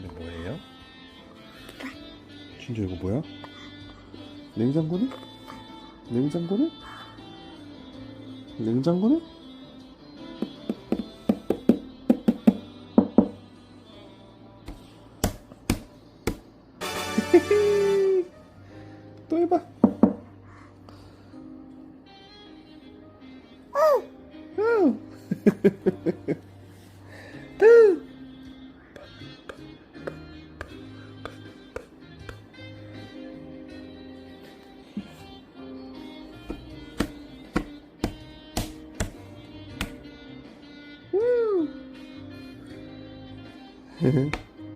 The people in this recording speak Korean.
이거 뭐예요? 진짜 이거 뭐야? 냉장고네? 냉장고네? 냉장고네? 또 해봐. 우.